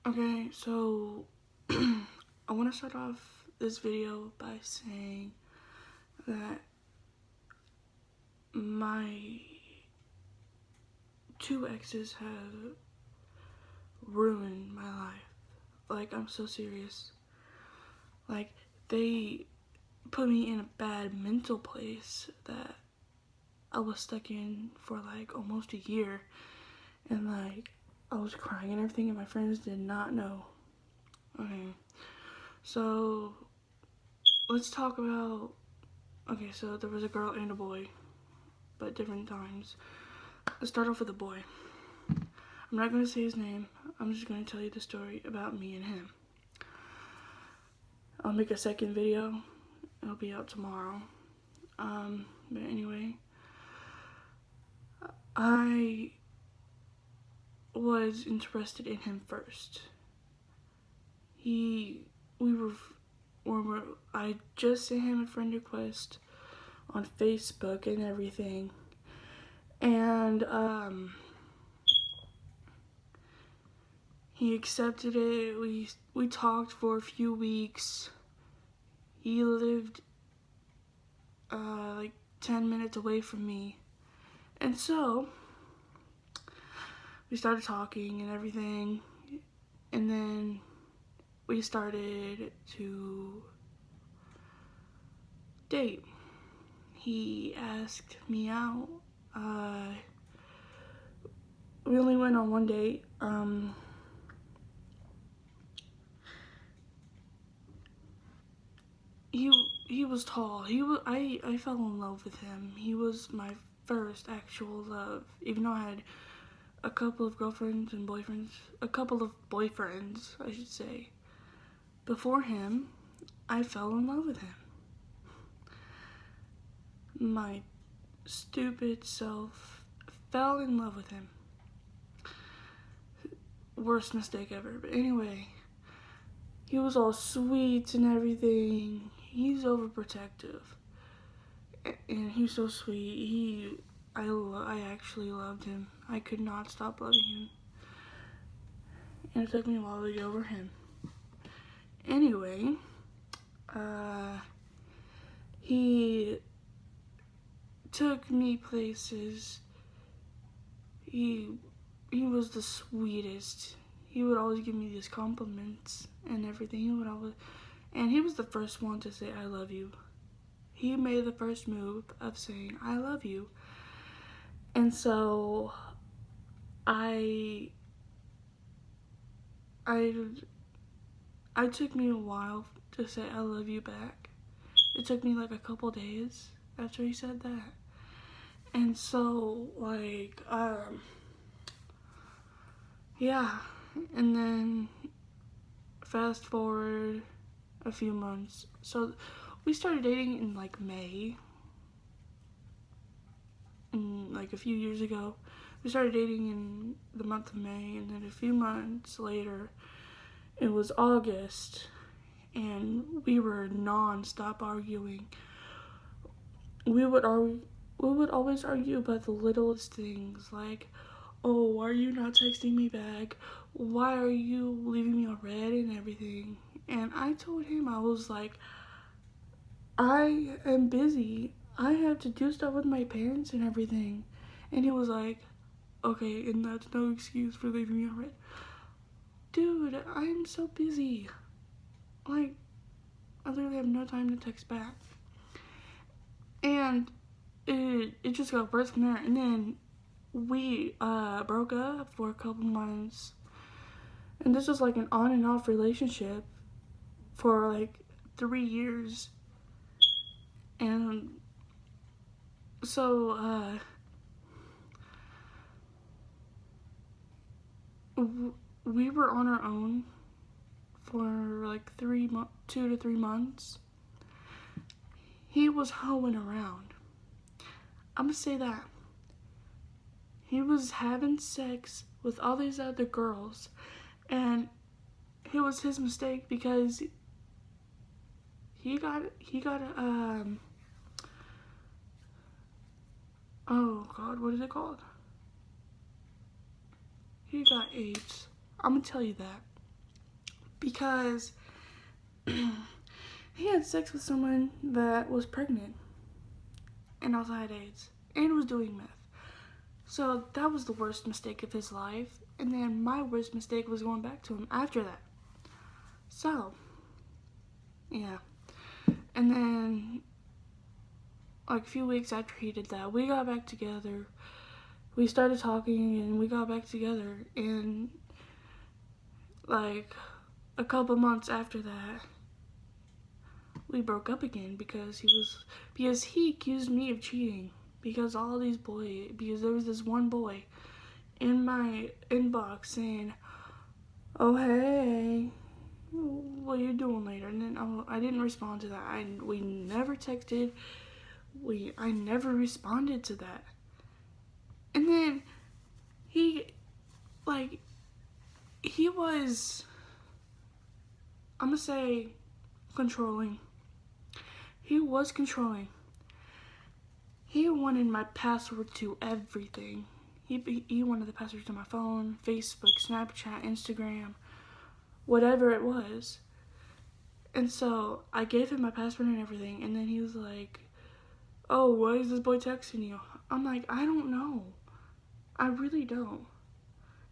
Okay, so I want to start off this video by saying that my two exes have ruined my life. Like, I'm so serious. Like, they put me in a bad mental place that I was stuck in for like almost a year. And like, I was crying and everything, and my friends did not know. Okay, so let's talk about. Okay, so there was a girl and a boy, but different times. Let's start off with a boy. I'm not going to say his name. I'm just going to tell you the story about me and him. I'll make a second video. It'll be out tomorrow. But anyway, I was interested in him first. I just sent him a friend request on Facebook and everything. And, he accepted it. We talked for a few weeks. He lived like 10 minutes away from me. And so we started talking and everything. And then we started to date. He asked me out. We only went on one date. He was tall. I fell in love with him. He was my first actual love. Even though I had a couple of girlfriends and boyfriends, a couple of boyfriends, I should say. Before him, I fell in love with him. My stupid self fell in love with him. Worst mistake ever. But anyway, he was all sweet and everything. He's overprotective. And he's so sweet. I actually loved him. I could not stop loving him. And it took me a while to get over him. Anyway, he took me places. He was the sweetest. He would always give me these compliments and everything. And he was the first one to say I love you. He made the first move of saying I love you. And so I took me a while to say I love you back. It took me like a couple days after he said that. And so like yeah, and then fast forward a few months. So we started dating in like May. Like a few years ago. We started dating in the month of May, and then a few months later, it was August, and we were non-stop arguing. We would always argue about the littlest things, like, oh, why are you not texting me back? Why are you leaving me on red and everything? And I told him, I was like, I am busy. I have to do stuff with my parents and everything. And he was like, okay, and that's no excuse for leaving me on red. Dude, I'm so busy. Like, I literally have no time to text back. And it just got worse from there. And then we broke up for a couple months. And this was like an on and off relationship for like 3 years. And so we were on our own for like 2 to 3 months. He was hoeing around. I'm gonna say that. He was having sex with all these other girls, and it was his mistake because he got oh god, what is it called? He got AIDS. I'm gonna tell you that. because he had sex with someone that was pregnant and also had AIDS and was doing meth. So that was the worst mistake of his life. And then my worst mistake was going back to him after that. So, yeah. And then, like a few weeks after he did that, we got back together. We started talking and we got back together. And, like, a couple months after that, we broke up again because he accused me of cheating. Because there was this one boy in my inbox saying, "Oh, hey, what are you doing later?" And then I didn't respond to that. We never texted. I never responded to that. And then he was, I'm gonna say, controlling. He was controlling. He wanted my password to everything. He wanted the password to my phone, Facebook, Snapchat, Instagram, whatever it was. And so I gave him my password and everything, and then he was like, "Oh, why is this boy texting you?" I'm like, "I don't know. I really don't."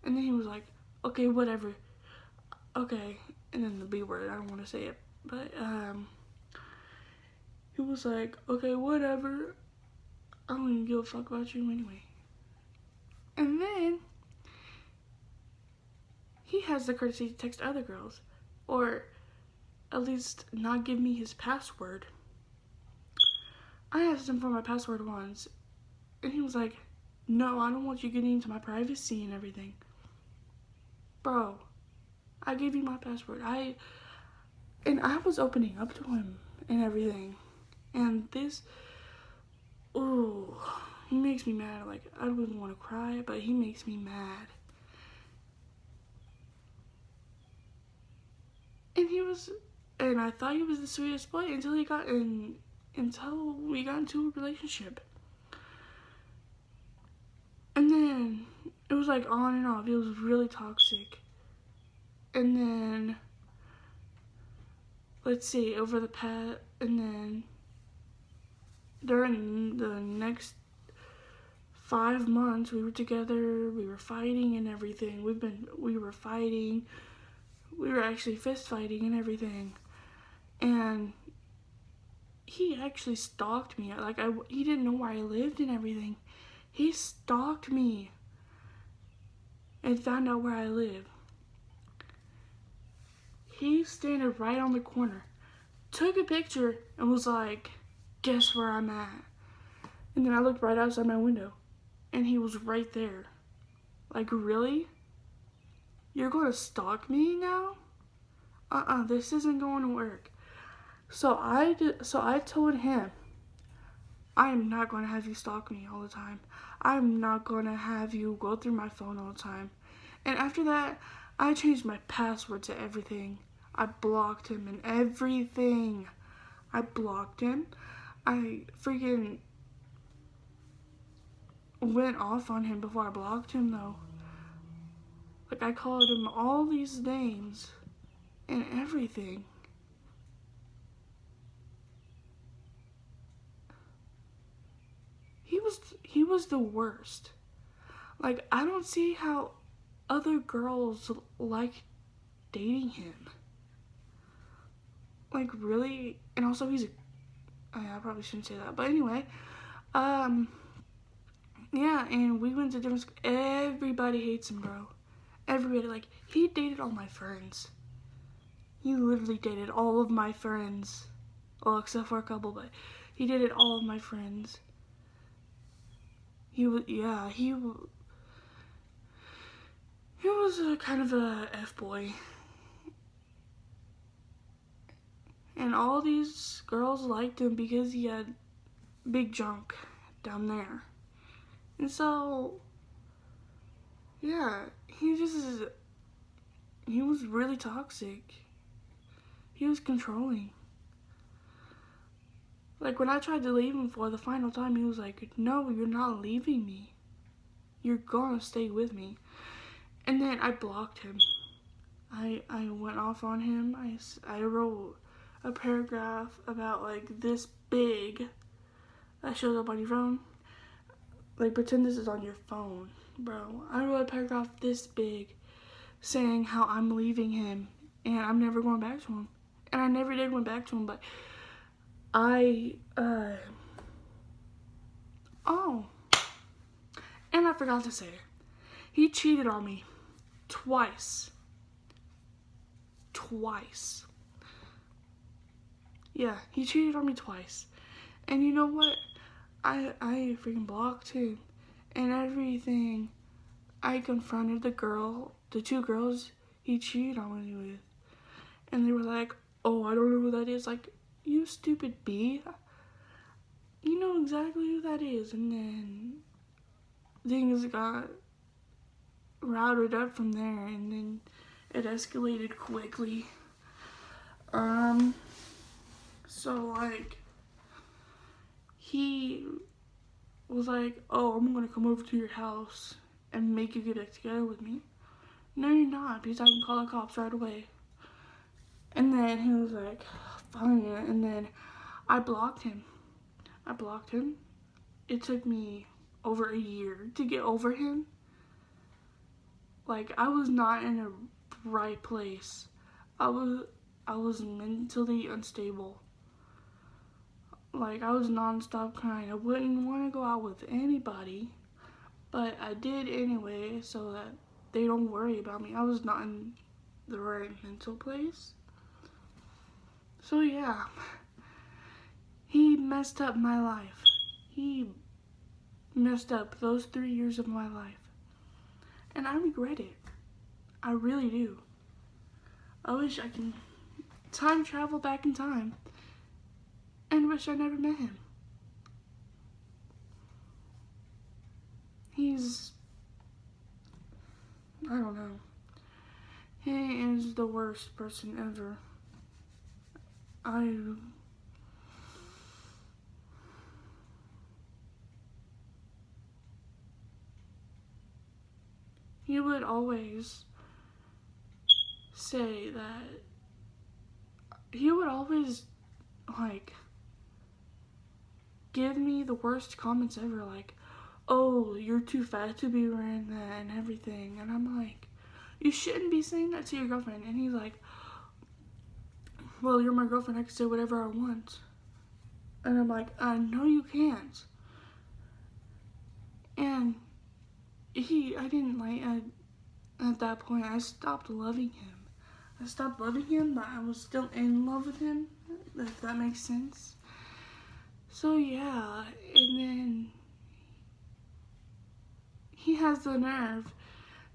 And then he was like, "Okay, whatever. Okay." And then the B word, I don't want to say it. But, he was like, "Okay, whatever. I don't even give a fuck about you anyway." And then he has the courtesy to text other girls, or at least not give me his password. I asked him for my password once, and he was like, "No, I don't want you getting into my privacy and everything." Bro, I gave you my password. I was opening up to him and everything. And this, ooh, he makes me mad. Like, I don't even want to cry, but he makes me mad. And I thought he was the sweetest boy until we got into a relationship. And then it was like on and off. It was really toxic. And then, let's see, and then during the next 5 months, we were together, we were fighting and everything. We were fighting. We were actually fist fighting and everything. And he actually stalked me. Like, he didn't know where I lived and everything. He stalked me and found out where I live. He standing right on the corner, took a picture and was like, "Guess where I'm at?" And then I looked right outside my window and he was right there. Like, really? You're gonna stalk me now? This isn't going to work. So I told him, "I am not going to have you stalk me all the time. I'm not going to have you go through my phone all the time." And after that, I changed my password to everything. I blocked him and everything. I blocked him. I freaking went off on him before I blocked him, though. Like, I called him all these names and everything. He was the worst. Like, I don't see how other girls like dating him. Like, really? And also, I probably shouldn't say that. But anyway, yeah, and we went to different schools. Everybody hates him, bro. Everybody. Like, he dated all my friends. He literally dated all of my friends. Well, except for a couple, but he dated all of my friends. He was a kind of a F-boy. And all these girls liked him because he had big junk down there. And so, yeah, he was really toxic. He was controlling. Like, when I tried to leave him for the final time, he was like, "No, you're not leaving me. You're gonna stay with me." And then I blocked him. I went off on him. I wrote a paragraph about like this big that shows up on your phone. Like, pretend this is on your phone, bro. I wrote a paragraph this big saying how I'm leaving him and I'm never going back to him. And I never did went back to him, but oh, and I forgot to say it. He cheated on me twice. Twice. Yeah, he cheated on me twice. And you know what? I freaking blocked him and everything. I confronted the two girls he cheated on me with. And they were like, oh, I don't know who that is. Like, you stupid B. You know exactly who that is. And then things got routed up from there. And then it escalated quickly. So, like, he was like, oh, I'm going to come over to your house and make you get back together with me. No, you're not, because I can call the cops right away. And then he was like, fine. And then I blocked him. It took me over a year to get over him. Like, I was not in a right place. I was mentally unstable. Like, I was nonstop crying. I wouldn't want to go out with anybody, but I did anyway so that they don't worry about me. I was not in the right mental place. So yeah, he messed up my life. He messed up those 3 years of my life. And I regret it. I really do. I wish I can time travel back in time and wish I never met him. I don't know. He is the worst person ever. He would always say that, he would always, like, give me the worst comments ever, like, oh, you're too fat to be wearing that and everything. And I'm like, you shouldn't be saying that to your girlfriend. And he's like, well, you're my girlfriend, I can say whatever I want. And I'm like, no, you can't. And at that point, I stopped loving him. But I was still in love with him, if that makes sense. So yeah, and then he has the nerve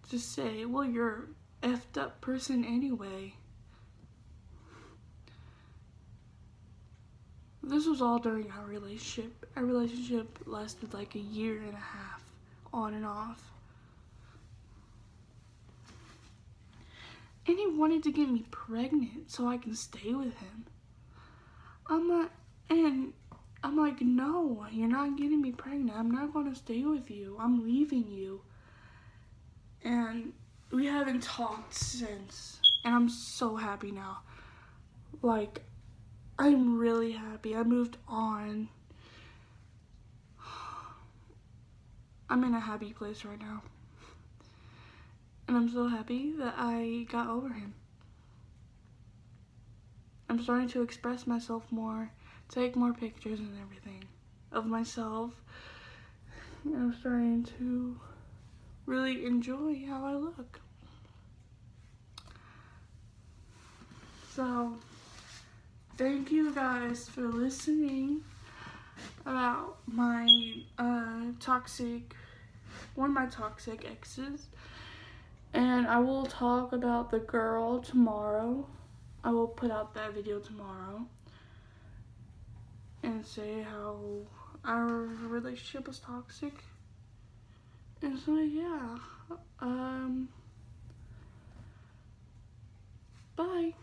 to say, well, you're an effed up person anyway. This was all during our relationship. Our relationship lasted like a year and a half, on and off. And he wanted to get me pregnant so I can stay with him. I'm like, no, you're not getting me pregnant. I'm not going to stay with you. I'm leaving you. And we haven't talked since. And I'm so happy now. Like, I'm really happy. I moved on. I'm in a happy place right now. And I'm so happy that I got over him. I'm starting to express myself more, take more pictures and everything of myself. And I'm starting to really enjoy how I look. So, thank you guys for listening about my one of my toxic exes. And I will talk about the girl tomorrow. I will put out that video tomorrow and say how our relationship was toxic. And so yeah, bye.